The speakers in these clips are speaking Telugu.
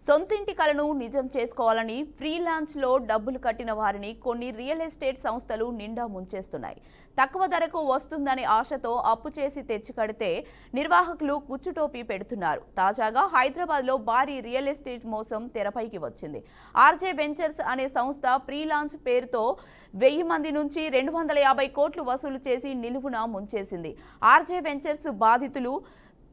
సొంతింటి కలను నిజం చేసుకోవాలని ఫ్రీలాన్స్లో డబ్బులు కట్టిన వారిని కొన్ని రియల్ ఎస్టేట్ సంస్థలు నిండా ముంచేస్తున్నాయి. తక్కువ ధరకు వస్తుందనే ఆశతో అప్పు చేసి తెచ్చి కడితే నిర్వాహకులు కుచ్చుటోపీ పెడుతున్నారు. తాజాగా హైదరాబాద్లో భారీ రియల్ ఎస్టేట్ మోసం తెరపైకి వచ్చింది. ఆర్జే వెంచర్స్ అనే సంస్థ ఫ్రీలాన్స్ పేరుతో 1000 మంది నుంచి 250 కోట్లు వసూలు చేసి నిలువున ముంచేసింది. ఆర్జే వెంచర్స్ బాధితులు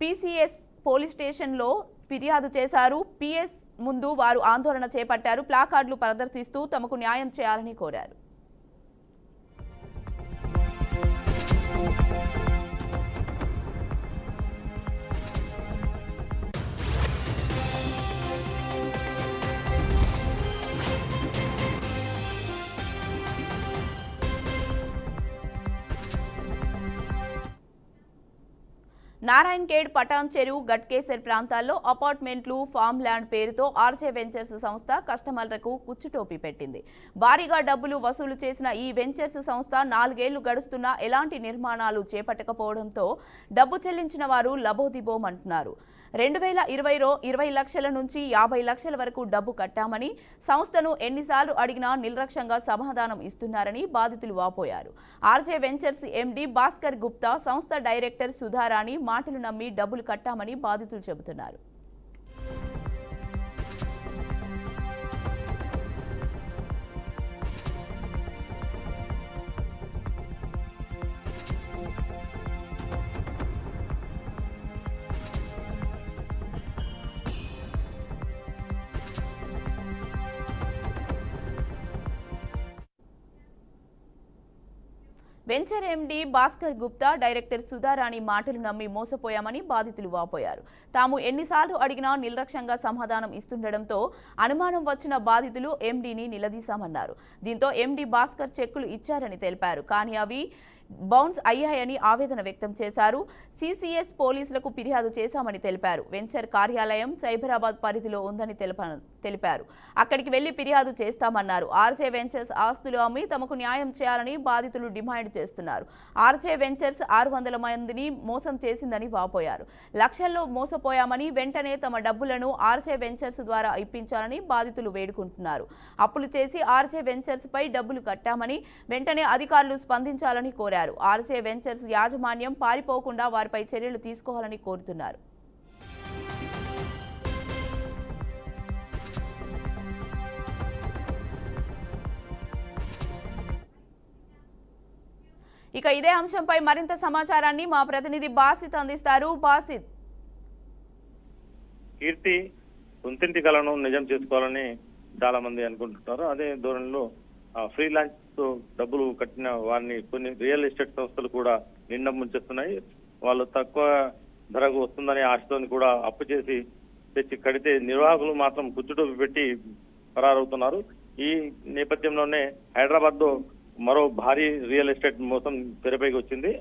పీసీఎస్ పోలీస్ స్టేషన్లో ఫిర్యాదు చేశారు. పిఎస్ ముందు వారు ఆందోళన చేపట్టారు. ప్లాకార్డులు ప్రదర్శిస్తూ తమకు న్యాయం చేయాలని కోరారు. నారాయణ్ ఖేడ్, పటాన్ చెరువు, గట్కేసర్ ప్రాంతాల్లో అపార్ట్మెంట్లు, ఫామ్ ల్యాండ్ పేరుతో ఆర్జే వెంచర్స్ సంస్థ కస్టమర్లకు కుచ్చుటోపీ పెట్టింది. భారీగా డబ్బులు వసూలు చేసిన ఈ వెంచర్స్ సంస్థ 4 ఏళ్లు గడుస్తున్నా ఎలాంటి నిర్మాణాలు చేపట్టకపోవడంతో డబ్బు చెల్లించిన వారు లబోదిబోమంటున్నారు. 2020లో 20 లక్షల నుంచి 50 లక్షల వరకు డబ్బు కట్టామని, సంస్థను ఎన్నిసార్లు అడిగినా నిర్లక్ష్యంగా సమాధానం ఇస్తున్నారని బాధితులు వాపోయారు. RJ ventures MD Bhaskar Gupta, సంస్థ డైరెక్టర్ సుధారాణి మాటలు నమ్మి డబ్బులు కట్టామని బాధితులు చెబుతున్నారు. Venture MD Bhaskar Gupta, director Sudharani మాటలు నమ్మి మోసపోయామని బాధితులు వాపోయారు. తాము ఎన్నిసార్లు అడిగినా నిర్లక్ష్యంగా సమాధానం ఇస్తుండటంతో అనుమానం వచ్చిన బాధితులు ఎండీని నిలదీశామన్నారు. దీంతో ఎండీ భాస్కర్ చెక్కులు ఇచ్చారని తెలిపారు. కానీ అవి బౌన్స్ అయ్యాయని ఆవేదన వ్యక్తం చేశారు. సిసిఎస్ పోలీసులకు ఫిర్యాదు చేశామని తెలిపారు. వెంచర్ కార్యాలయం సైబరాబాద్ పరిధిలో ఉందని తెలిపారు. అక్కడికి వెళ్లి ఫిర్యాదు చేస్తామన్నారు. ఆర్జే వెంచర్స్ ఆస్తులు అమ్మి తమకు న్యాయం చేయాలని బాధితులు డిమాండ్ చేస్తున్నారు. ఆర్జే వెంచర్స్ 600 మందిని మోసం చేసిందని వాపోయారు. లక్షల్లో మోసపోయామని, వెంటనే తమ డబ్బులను ఆర్జే వెంచర్స్ ద్వారా ఇప్పించాలని బాధితులు వేడుకుంటున్నారు. అప్పులు చేసి ఆర్జే వెంచర్స్ పై డబ్బులు కట్టామని, వెంటనే అధికారులు స్పందించాలని కోరారు. ఆర్జే వెంచర్స్ యాజమాన్యం పారిపోకుండా వారిపై చర్యలు తీసుకోవాలని కోరుతున్నారు. ఇక ఇదే అంశంపై మరింత సమాచారాన్ని మా ప్రతినిధి బాసిత్ అందిస్తారు. బాసిత్, కీర్తి సొంతింటి కలను నిజం చేసుకోవాలని చాలా మంది అనుకుంటున్నారు. అదే ధోరణిలో ఫ్రీలాన్స్ తో డబ్బులు కట్టిన వారిని కొన్ని రియల్ ఎస్టేట్ సంస్థలు కూడా నిండా ముంచేస్తున్నాయి. వాళ్ళు తక్కువ ధరకు వస్తుందనే ఆశతో కూడా అప్పు చేసి తెచ్చి కడితే నిర్వాహకులు మాత్రం కుచ్చుటోపి పెట్టి పరారవుతున్నారు. ఈ నేపథ్యంలోనే హైదరాబాద్ లో మరో భారీ రియల్ ఎస్టేట్ మోసం తెరపైకి వచ్చింది.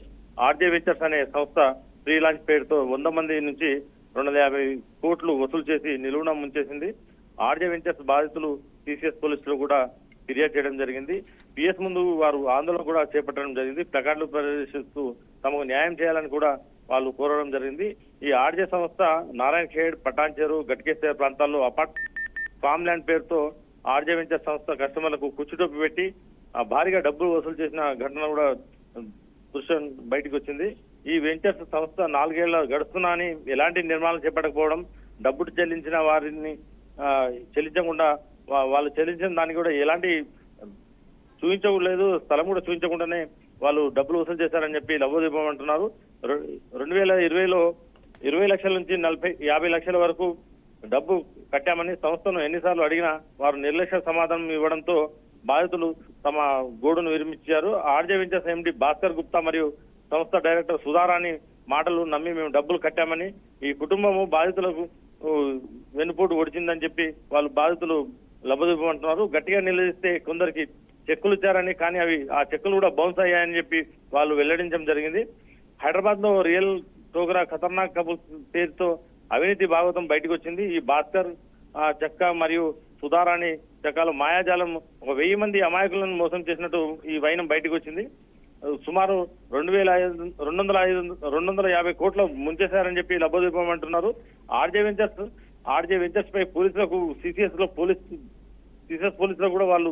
ఆర్జే వెంచర్స్ అనే సంస్థ ఫ్రీలాన్స్ పేరుతో 100 మంది నుంచి 250 కోట్లు వసూలు చేసి నిలువున ముంచేసింది. ఆర్జే వెంచర్స్ బాధితులు సిసిఎస్ పోలీసులు కూడా ఫిర్యాదు చేయడం జరిగింది. పిఎస్ ముందు వారు ఆందోళన కూడా చేపట్టడం జరిగింది. ప్లకార్డులు ప్రదర్శిస్తూ తమకు న్యాయం చేయాలని కూడా వాళ్ళు కోరడం జరిగింది. ఈ ఆర్జే సంస్థ నారాయణ్ ఖేడ్, పటాన్ చెరువు, గట్కేసర్ ప్రాంతాల్లో ఫామ్ ల్యాండ్ పేరుతో ఆర్జే వెంచర్ సంస్థ కస్టమర్లకు కుచ్చుటోపి పెట్టి భారీగా డబ్బులు వసూలు చేసిన ఘటన కూడా దృశ్యం బయటకు వచ్చింది. ఈ వెంచర్స్ సంస్థ 4 ఏళ్ల గడుస్తున్నా అని ఎలాంటి నిర్మాణాలు చేపట్టకపోవడం, డబ్బులు చెల్లించిన వారిని చెల్లించకుండా వాళ్ళు చెల్లించిన దానికి కూడా ఎలాంటి చూపించలేదు, స్థలం కూడా చూపించకుండానే వాళ్ళు డబ్బులు వసూలు చేశారని చెప్పి లబోదిబోమంటున్నారు. 2020లో 20 లక్షల నుంచి 50 లక్షల వరకు డబ్బు కట్టామని సంస్థను ఎన్నిసార్లు అడిగినా వారు నిర్లక్ష్య సమాధానం ఇవ్వడంతో బాధితులు తమ గోడును విరమించారు. RJ ventures MD Bhaskar Gupta మరియు సంస్థ డైరెక్టర్ సుధారాణి మాటలు నమ్మి మేము డబ్బులు కట్టామని, ఈ కుటుంబము బాధితులకు వెన్నుపోటు ఒడిచిందని చెప్పి వాళ్ళు బాధితులు లబోదిబోమంటున్నారు. గట్టిగా నిలదీస్తే కొందరికి చెక్కులు ఇచ్చారని, కానీ ఆ చెక్కులు కూడా బౌన్స్ అయ్యాయని చెప్పి వాళ్ళు వెల్లడించడం జరిగింది. హైదరాబాద్ లో రియల్ టోగ్రా ఖతర్నాక్ కబుల్ పేరుతో అవినీతి భాగవతం బయటకు వచ్చింది. ఈ భాస్కర్ చెక్క మరియు సుధారాణి చెక్కలు మాయాజాలం 1000 మంది అమాయకులను మోసం చేసినట్టు ఈ వైనం బయటకు వచ్చింది. సుమారు 250 కోట్ల ముంచేశారని చెప్పి లబోదిబోమంటున్నారు. ఆర్జే వెంచర్స్ ఆర్జే వెంచర్స్ పై పోలీసులకు సిసిఎస్ పోలీసులకు కూడా వాళ్ళు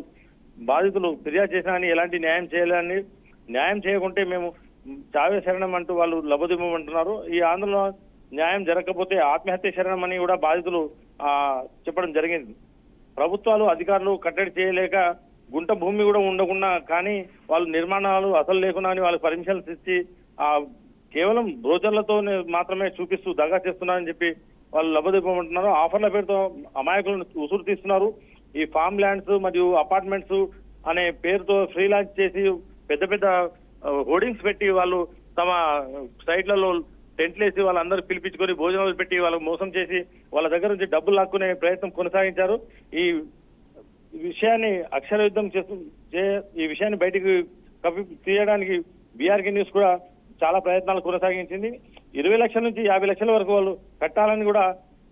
బాధితులు ఫిర్యాదు చేశారని ఎలాంటి న్యాయం చేయాలని, న్యాయం చేయకుంటే మేము చావే శరణం అంటూ వాళ్ళు లబోదిబోమంటున్నారు. ఈ ఆందోళన న్యాయం జరగకపోతే ఆత్మహత్య శరణం అని కూడా బాధితులు చెప్పడం జరిగింది. ప్రభుత్వాలు అధికారులు కట్టడి చేయలేక గుంట భూమి కూడా ఉండకుండా కానీ వాళ్ళు నిర్మాణాలు అసలు లేకుండా వాళ్ళకి పర్మిషన్స్ ఇచ్చి కేవలం బ్రోచర్లతో మాత్రమే చూపిస్తూ దగా చేస్తున్నారని చెప్పి వాళ్ళు లబోదిబోమంటున్నారు. ఆఫర్ల పేరుతో అమాయకులను ఉసురు తీస్తున్నారు. ఈ ఫామ్ ల్యాండ్స్ మరియు అపార్ట్మెంట్స్ అనే పేరుతో ఫ్రీ లాంచ్ చేసి పెద్ద పెద్ద హోర్డింగ్స్ పెట్టి వాళ్ళు తమ సైట్లలో టెంట్లు వేసి వాళ్ళందరూ పిలిపించుకొని భోజనాలు పెట్టి వాళ్ళకు మోసం చేసి వాళ్ళ దగ్గర నుంచి డబ్బులు లాక్కునే ప్రయత్నం కొనసాగించారు. ఈ విషయాన్ని అక్షర యుద్ధం ఈ విషయాన్ని బయటికి తీయడానికి బీఆర్కే న్యూస్ కూడా చాలా ప్రయత్నాలు కొనసాగించింది. 20 లక్షల నుంచి 50 లక్షల వరకు వాళ్ళు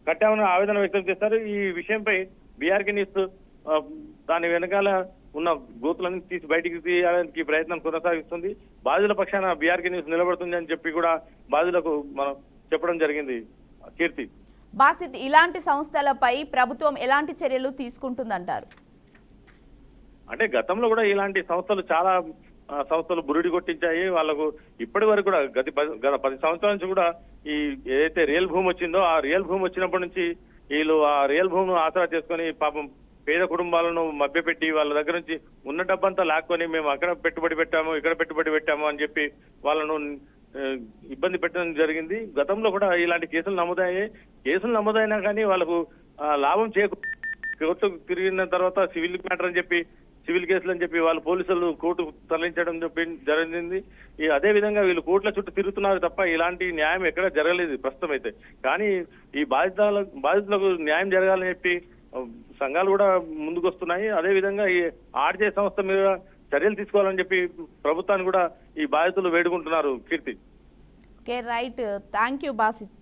కట్టామని ఆవేదన వ్యక్తం చేస్తారు. ఈ విషయంపై బీఆర్కే న్యూస్ దాని వెనకాల ఉన్న గోతులన్నీ తీసి బయటికి తీయడానికి ప్రయత్నం కొనసాగిస్తుంది. బాధితుల పక్షాన బీఆర్కే న్యూస్ నిలబడుతుంది అని చెప్పి కూడా బాధితులకు మనం చెప్పడం జరిగింది. కీర్తి, బాసిత్, ఇలాంటి సంస్థలపై ప్రభుత్వం ఎలాంటి చర్యలు తీసుకుంటుందంటారు? అంటే గతంలో కూడా ఇలాంటి చాలా సంస్థలు బురిడి కొట్టించాయి. వాళ్ళకు ఇప్పటి వరకు కూడా గత 10 సంవత్సరాల నుంచి కూడా ఈ ఏదైతే రియల్ భూమి వచ్చిందో ఆ రియల్ భూమి వచ్చినప్పటి నుంచి వీళ్ళు ఆ రియల్ భూమిని ఆసరా చేసుకొని పాపం పేద కుటుంబాలను మభ్యపెట్టి వాళ్ళ దగ్గర నుంచి ఉన్న డబ్బంతా లాక్కొని మేము అక్కడ పెట్టుబడి పెట్టాము, ఇక్కడ పెట్టుబడి పెట్టాము అని చెప్పి వాళ్ళను ఇబ్బంది పెట్టడం జరిగింది. గతంలో కూడా ఇలాంటి కేసులు నమోదయ్యాయి. కేసులు నమోదైనా కానీ వాళ్ళకు లాభం కోర్టుకు తిరిగిన తర్వాత సివిల్ మ్యాటర్ అని చెప్పి సివిల్ కేసులు అని చెప్పి వాళ్ళు పోలీసులు కోర్టు తరలించడం జరిగింది. అదే విధంగా వీళ్ళు కోర్టుల చుట్టూ తిరుగుతున్నారు తప్ప ఇలాంటి న్యాయం ఎక్కడ జరగలేదు ప్రస్తుతం అయితే. కానీ ఈ బాధితులకు న్యాయం జరగాలని చెప్పి సంఘాలు కూడా ముందుకు వస్తున్నాయి. అదే విధంగా ఈ ఆర్జే సంస్థ మీద చర్యలు తీసుకోవాలని చెప్పి ప్రభుత్వాన్ని కూడా ఈ బాధితులు వేడుకుంటున్నారు. కీర్తి, రైట్, థ్యాంక్ యూ బాసిత్.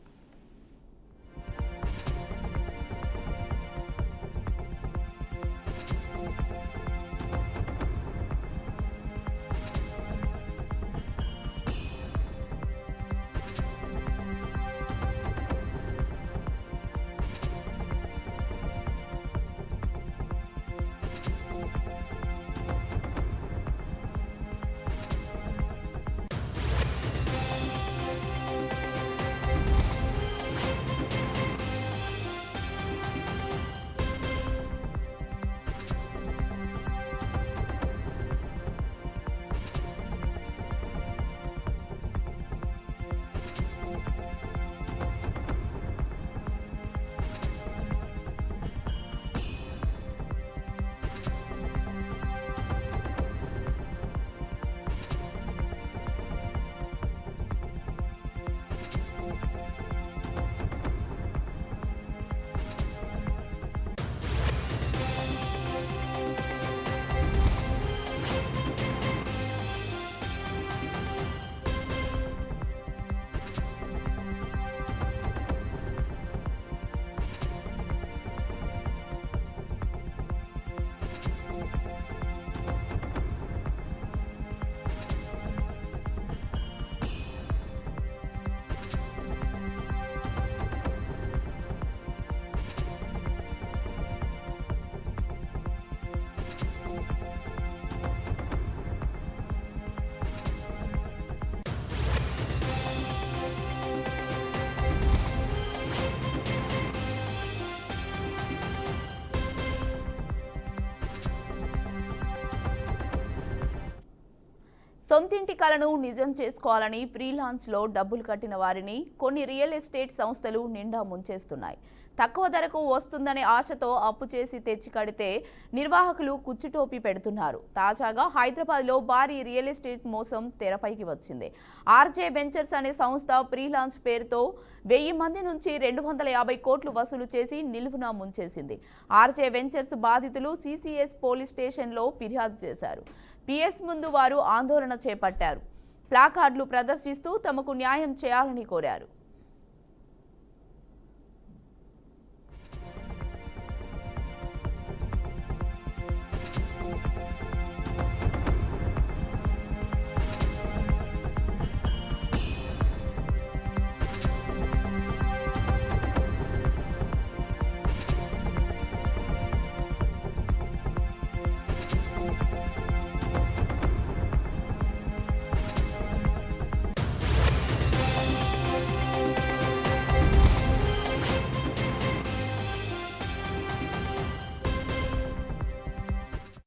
సొంతింటి కలను నిజం చేసుకోవాలని ఫ్రీలాన్స్లో డబ్బులు కట్టిన వారిని కొన్ని రియల్ ఎస్టేట్ సంస్థలు నిండా ముంచేస్తున్నాయి. తక్కువ ధరకు వస్తుందనే ఆశతో అప్పు చేసి తెచ్చి కడితే నిర్వాహకులు కుచ్చుటోపి పెడుతున్నారు. తాజాగా హైదరాబాద్లో భారీ రియల్ ఎస్టేట్ మోసం తెరపైకి వచ్చింది. ఆర్జే వెంచర్స్ అనే సంస్థ ఫ్రీలాన్స్ పేరుతో 1000 మంది నుంచి 250 కోట్లు వసూలు చేసి నిలువున ముంచేసింది. ఆర్జే వెంచర్స్ బాధితులు సిసిఎస్ పోలీస్ స్టేషన్లో ఫిర్యాదు చేశారు. పిఎస్ ముందు వారు ఆందోళన చేపట్టారు. ప్లాకార్డులు ప్రదర్శిస్తూ తమకు న్యాయం చేయాలని కోరారు.